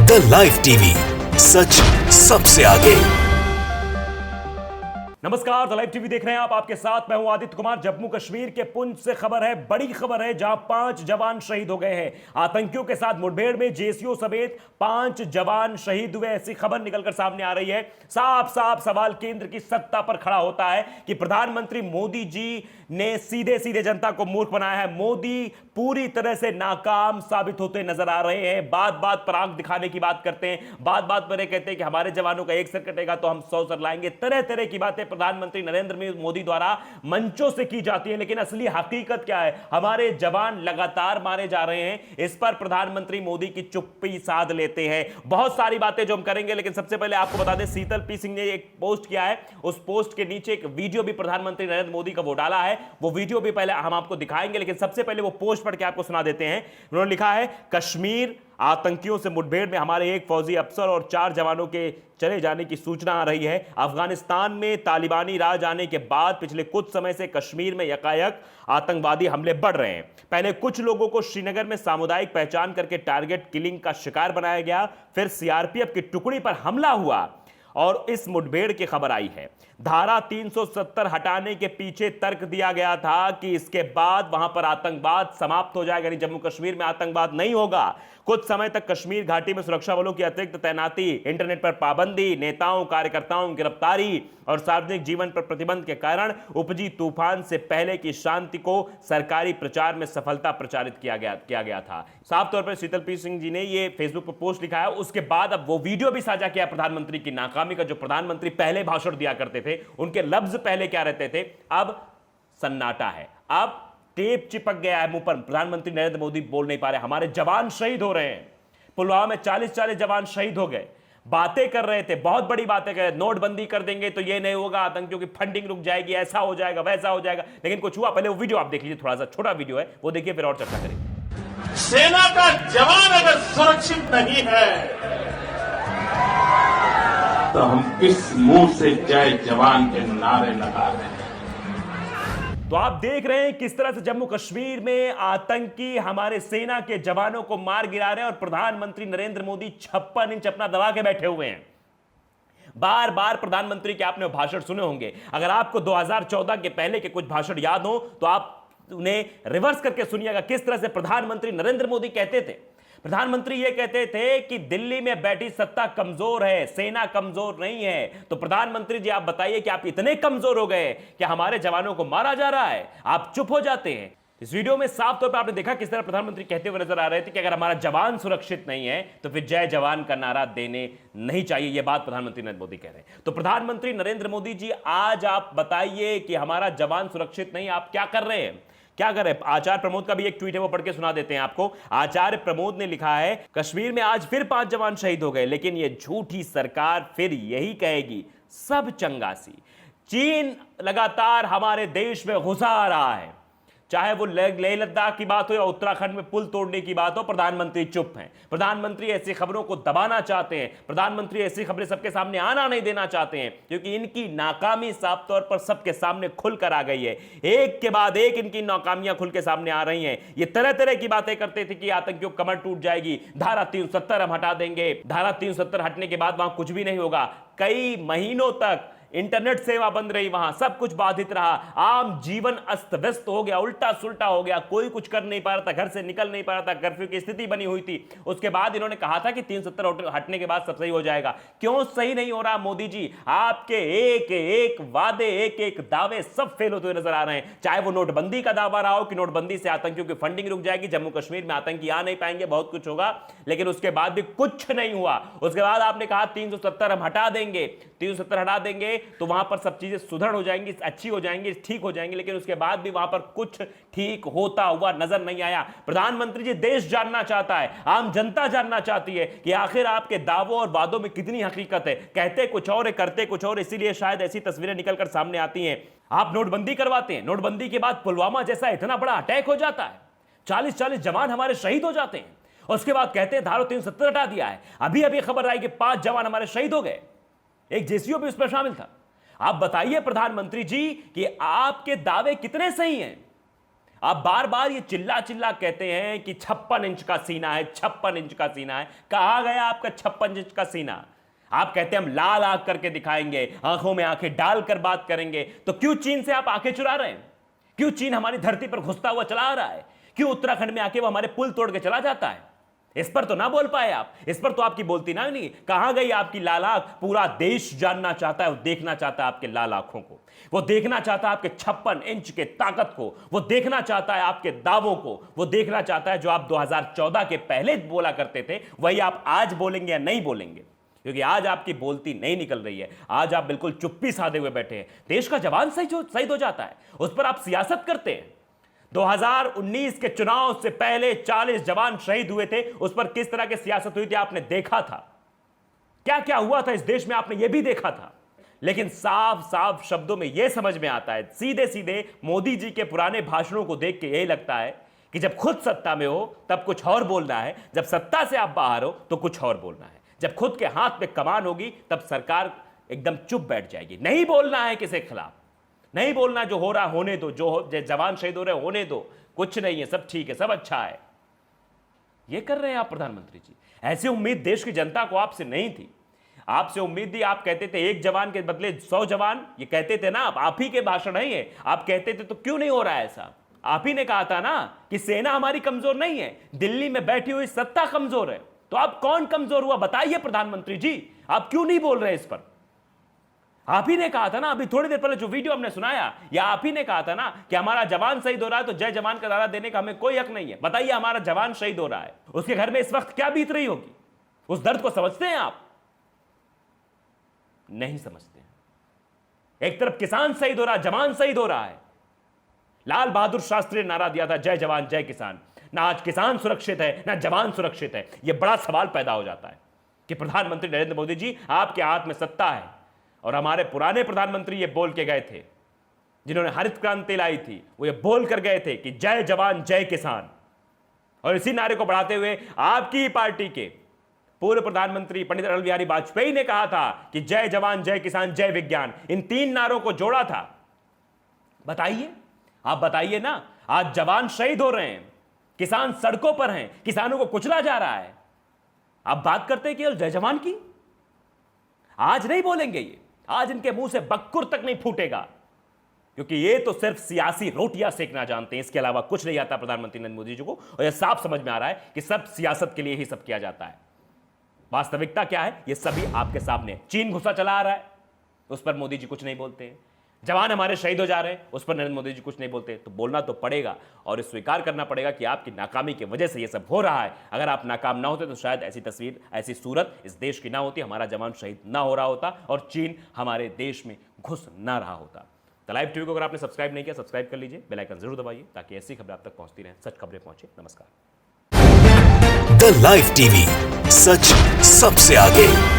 The live TV, सच सबसे आगे। नमस्कार, द लाइव टीवी देख रहे हैं आप। आपके साथ मैं हूं आदित्य कुमार। जम्मू कश्मीर के पुंछ से खबर है, बड़ी खबर है, जहां 5 जवान शहीद हो गए हैं। आतंकियों के साथ मुठभेड़ में जेसीओ समेत 5 जवान शहीद हुए, ऐसी खबर निकलकर सामने आ रही है। साफ साफ सवाल केंद्र की सत्ता पर खड़ा होता है कि प्रधानमंत्री मोदी जी ने सीधे सीधे जनता को मूर्ख बनाया है। मोदी पूरी तरह से नाकाम साबित होते नजर आ रहे हैं। बात बात पर आंख दिखाने की बात करते हैं, बात बात पर कहते हैं कि हमारे जवानों का एक सर कटेगा तो हम 100 सर लाएंगे। तरह तरह की बातें प्रधानमंत्री नरेंद्र मोदी द्वारा मंचों से की जाती है, लेकिन असली हकीकत क्या है? हमारे जवान लगातार मारे जा रहे हैं। इस पर प्रधानमंत्री मोदी की चुप्पी साध लेते हैं। बहुत सारी बातें जो हम करेंगे, लेकिन सबसे पहले आपको बता दें, शीतल पी सिंह ने एक पोस्ट किया है। उस पोस्ट के नीचे एक वीडियो भी प्रधानमंत्री नरेंद्र मोदी का वो डाला है। वो वीडियो भी पहले हम आपको दिखाएंगे, लेकिन सबसे पहले वो पोस्ट पढ़ के आपको सुना देते हैं। उन्होंने लिखा है, कश्मीर आतंकियों से मुठभेड़ में हमारे एक फौजी अफसर और 4 जवानों के चले जाने की सूचना आ रही है। अफगानिस्तान में तालिबानी राज आने के बाद पिछले कुछ समय से कश्मीर में यकायक आतंकवादी हमले बढ़ रहे हैं। पहले कुछ लोगों को श्रीनगर में सामुदायिक पहचान करके टारगेट किलिंग का शिकार बनाया गया, फिर सीआरपीएफ की टुकड़ी पर हमला हुआ और इस मुठभेड़ की खबर आई है। धारा 370 हटाने के पीछे तर्क दिया गया था कि इसके बाद वहां पर आतंकवाद समाप्त हो जाएगा, यानी जम्मू कश्मीर में आतंकवाद नहीं होगा। कुछ समय तक कश्मीर घाटी में सुरक्षा बलों की अतिरिक्त तैनाती, इंटरनेट पर पाबंदी, नेताओं कार्यकर्ताओं की गिरफ्तारी और सार्वजनिक जीवन पर प्रतिबंध के कारण उपजी तूफान से पहले की शांति को सरकारी प्रचार में सफलता प्रचारित किया गया था। साफ तौर पर शीतल पी सिंह जी ने यह फेसबुक पर पोस्ट लिखा है। उसके बाद अब वो वीडियो भी साझा किया प्रधानमंत्री की नाकामी का। जो प्रधानमंत्री पहले भाषण दिया करते थे, उनके लफ्ज पहले क्या रहते थे, अब सन्नाटा है, अब टेप चिपक गया है मुंह पर। प्रधानमंत्री नरेंद्र मोदी बोल नहीं पा रहे। हमारे जवान शहीद हो रहे हैं। पुलवामा में 40 जवान शहीद हो गए। बातें कर रहे थे, बहुत बड़ी बातें कर रहे थे, नोटबंदी कर देंगे तो ये नहीं होगा, आतंकियों की फंडिंग रुक जाएगी, ऐसा हो जाएगा, वैसा हो जाएगा, लेकिन कुछ हुआ? पहले वो वीडियो आप देख लीजिए, थोड़ा सा छोटा वीडियो है, वो देखिए, फिर और चर्चा करेंगे। सेना का जवान अगर सुरक्षित नहीं है तो हम किस मुंह से जय जवान के नारे लगा रहे हैं? तो आप देख रहे हैं किस तरह से जम्मू कश्मीर में आतंकी हमारे सेना के जवानों को मार गिरा रहे हैं और प्रधानमंत्री नरेंद्र मोदी 56 इंच अपना दबा के बैठे हुए हैं। बार बार प्रधानमंत्री के आपने भाषण सुने होंगे। अगर आपको 2014 के पहले के कुछ भाषण याद हो तो आप उन्हें रिवर्स करके सुनिएगा, किस तरह से प्रधानमंत्री नरेंद्र मोदी कहते थे। प्रधानमंत्री यह कहते थे कि दिल्ली में बैठी सत्ता कमजोर है, सेना कमजोर नहीं है। तो प्रधानमंत्री जी, आप बताइए कि आप इतने कमजोर हो गए कि हमारे जवानों को मारा जा रहा है, आप चुप हो जाते हैं। इस वीडियो में साफ तौर पर आपने देखा किस तरह प्रधानमंत्री कहते हुए नजर आ रहे थे कि अगर हमारा जवान सुरक्षित नहीं है तो फिर जय जवान का नारा देने नहीं चाहिए। यह बात प्रधानमंत्री नरेंद्र मोदी कह रहे हैं। तो प्रधानमंत्री नरेंद्र मोदी जी, आज आप बताइए कि हमारा जवान सुरक्षित नहीं, आप क्या कर रहे हैं? क्या कर रहे हैं? आचार्य प्रमोद का भी एक ट्वीट है, वो पढ़ के सुना देते हैं आपको। आचार्य प्रमोद ने लिखा है, कश्मीर में आज फिर 5 जवान शहीद हो गए, लेकिन यह झूठी सरकार फिर यही कहेगी, सब चंगासी। चीन लगातार हमारे देश में घुसा आ रहा है, चाहे वो लेह लद्दाख की बात हो या उत्तराखंड में पुल तोड़ने की बात हो, प्रधानमंत्री चुप हैं। प्रधानमंत्री ऐसी खबरों को दबाना चाहते हैं, प्रधानमंत्री ऐसी खबरें सबके सामने आना नहीं देना चाहते हैं, क्योंकि इनकी नाकामी साफ तौर पर सबके सामने खुलकर आ गई है। एक के बाद एक इनकी नाकामियां खुल के सामने आ रही हैं। ये तरह तरह की बातें करते थे कि आतंकियों की कमर टूट जाएगी, धारा 370 हम हटा देंगे, धारा 370 हटने के बाद वहां कुछ भी नहीं होगा। कई महीनों तक इंटरनेट सेवा बंद रही, वहां सब कुछ बाधित रहा, आम जीवन अस्त व्यस्त हो गया, उल्टा सुल्टा हो गया, कोई कुछ कर नहीं पा रहा था, घर से निकल नहीं पा रहा था, कर्फ्यू की स्थिति बनी हुई थी। उसके बाद इन्होंने कहा था कि 370 हटने के बाद सब सही हो जाएगा। क्यों सही नहीं हो रहा मोदी जी? आपके एक एक वादे, एक एक दावे सब फेल होते हुए नजर आ रहे हैं। चाहे वो नोटबंदी का दावा रहा हो कि नोटबंदी से आतंकियों की फंडिंग रुक जाएगी, जम्मू कश्मीर में आतंकी आ नहीं पाएंगे, बहुत कुछ होगा, लेकिन उसके बाद भी कुछ नहीं हुआ। उसके बाद आपने कहा 370 हम हटा देंगे, 370 हटा देंगे तो वहां पर सब चीजें सुधर हो जाएंगी, अच्छी हो जाएंगी, ठीक हो जाएंगी, लेकिन उसके बाद भी वहां पर कुछ ठीक होता हुआ नजर नहीं आया। प्रधानमंत्री जी, देश जानना चाहता है, आम जनता जानना चाहती है कि आखिर आपके दावों और वादों में कितनी हकीकत है। कहते कुछ और है, करते कुछ और, इसीलिए शायद ऐसी तस्वीरें निकलकर सामने आती हैं। आप नोटबंदी करवाते हैं, नोटबंदी के बाद पुलवामा जैसा इतना बड़ा अटैक हो जाता है, 40 जवान हमारे शहीद हो जाते हैं, उसके बाद कहते हैं धारा 370 हटा दिया है। अभी अभी खबर आई कि 5 जवान हमारे शहीद हो गए, एक जेसीओ भी उसमें शामिल था। आप बताइए प्रधानमंत्री जी कि आपके दावे कितने सही हैं? आप बार बार ये चिल्ला चिल्ला कहते हैं कि 56 इंच का सीना है, 56 इंच का सीना है। कहां गया आपका 56 इंच का सीना? आप कहते हैं हम लाल आंख करके दिखाएंगे, आंखों में आंखें डालकर बात करेंगे। तो क्यों चीन से आप आंखें चुरा रहे हैं? क्यों चीन हमारी धरती पर घुसता हुआ चला आ रहा है? क्यों उत्तराखंड में आके वो हमारे पुल तोड़ के चला जाता है? इस पर तो ना बोल पाए आप, इस पर तो आपकी बोलती ना नहीं। कहां गई आपकी लाल आंख? पूरा देश जानना चाहता है, वो देखना चाहता है आपके लाल आंखों को, वो देखना चाहता है आपके 56 इंच के ताकत को, वो देखना चाहता है आपके दावों को, वो देखना चाहता है जो आप 2014 के पहले बोला करते थे वही आप आज बोलेंगे या नहीं बोलेंगे। क्योंकि आज आपकी बोलती नहीं निकल रही है, आज आप बिल्कुल चुप्पी साधे हुए बैठे हैं। देश का जवान शहीद हो जाता है, उस पर आप सियासत करते हैं। 2019 के चुनाव से पहले 40 जवान शहीद हुए थे, उस पर किस तरह की सियासत हुई थी आपने देखा था। क्या क्या हुआ था इस देश में आपने यह भी देखा था। लेकिन साफ साफ शब्दों में यह समझ में आता है, सीधे सीधे मोदी जी के पुराने भाषणों को देख के यही लगता है कि जब खुद सत्ता में हो तब कुछ और बोलना है, जब सत्ता से आप बाहर हो तो कुछ और बोलना है। जब खुद के हाथ में कमान होगी तब सरकार एकदम चुप बैठ जाएगी। नहीं बोलना है किसी के खिलाफ, नहीं बोलना, जो हो रहा होने दो, जो जवान शहीद हो रहे होने दो, कुछ नहीं है, सब ठीक है, सब अच्छा है। ये कर रहे हैं आप प्रधानमंत्री जी। ऐसी उम्मीद देश की जनता को आपसे नहीं थी। आपसे उम्मीद थी, आप कहते थे एक जवान के बदले 100 जवान, ये कहते थे ना आप ही के भाषण है ये। आप कहते थे तो क्यों नहीं हो रहा है ऐसा? आप ही ने कहा था ना कि सेना हमारी कमजोर नहीं है, दिल्ली में बैठी हुई सत्ता कमजोर है। तो आप कौन कमजोर हुआ बताइए प्रधानमंत्री जी, आप क्यों नहीं बोल रहे इस पर? आप ही ने कहा था ना, अभी थोड़ी देर पहले जो वीडियो हमने सुनाया, या आप ही ने कहा था ना कि हमारा जवान शहीद हो रहा है तो जय जवान का नारा देने का हमें कोई हक नहीं है। बताइए, हमारा जवान शहीद हो रहा है, उसके घर में इस वक्त क्या बीत रही होगी? उस दर्द को समझते हैं आप? नहीं समझते हैं। एक तरफ किसान शहीद हो रहा है, जवान शहीद हो रहा है। लाल बहादुर शास्त्री ने नारा दिया था जय जवान जय किसान। ना आज किसान सुरक्षित है ना जवान सुरक्षित है। यह बड़ा सवाल पैदा हो जाता है कि प्रधानमंत्री नरेंद्र मोदी जी, आपके हाथ में सत्ता है और हमारे पुराने प्रधानमंत्री ये बोल के गए थे, जिन्होंने हरित क्रांति लाई थी, वो ये बोल कर गए थे कि जय जवान जय किसान। और इसी नारे को बढ़ाते हुए आपकी ही पार्टी के पूर्व प्रधानमंत्री पंडित अटल बिहारी वाजपेयी ने कहा था कि जय जवान जय किसान जय विज्ञान। इन 3 नारों को जोड़ा था। बताइए, आप बताइए ना, आज जवान शहीद हो रहे हैं, किसान सड़कों पर हैं, किसानों को कुचला जा रहा है, आप बात करते हैं केवल जय जवान की। आज नहीं बोलेंगे ये, आज इनके मुंह से बक्कुर तक नहीं फूटेगा, क्योंकि ये तो सिर्फ सियासी रोटियां सेकना जानते हैं, इसके अलावा कुछ नहीं आता प्रधानमंत्री नरेंद्र मोदी जी को। और यह साफ समझ में आ रहा है कि सब सियासत के लिए ही सब किया जाता है। वास्तविकता क्या है ये सभी आपके सामने। चीन घुसा चला आ रहा है, उस पर मोदी जी कुछ नहीं बोलते हैं। जवान हमारे शहीद हो जा रहे हैं, उस पर नरेंद्र मोदी जी कुछ नहीं बोलते। तो बोलना तो पड़ेगा और स्वीकार करना पड़ेगा कि आपकी नाकामी की वजह से ये सब हो रहा है। अगर आप नाकाम ना होते तो शायद ऐसी तस्वीर, ऐसी सूरत इस देश की ना होती, हमारा जवान शहीद ना हो रहा होता और चीन हमारे देश में घुस ना रहा होता। तो लाइव टीवी को अगर आपने सब्सक्राइब नहीं किया, सब्सक्राइब कर लीजिए, बेल आइकन जरूर दबाइए ताकि ऐसी खबरें आप तक पहुंचती रहें, सच खबरें पहुंचे। नमस्कार। द लाइव टीवी, सच सबसे आगे।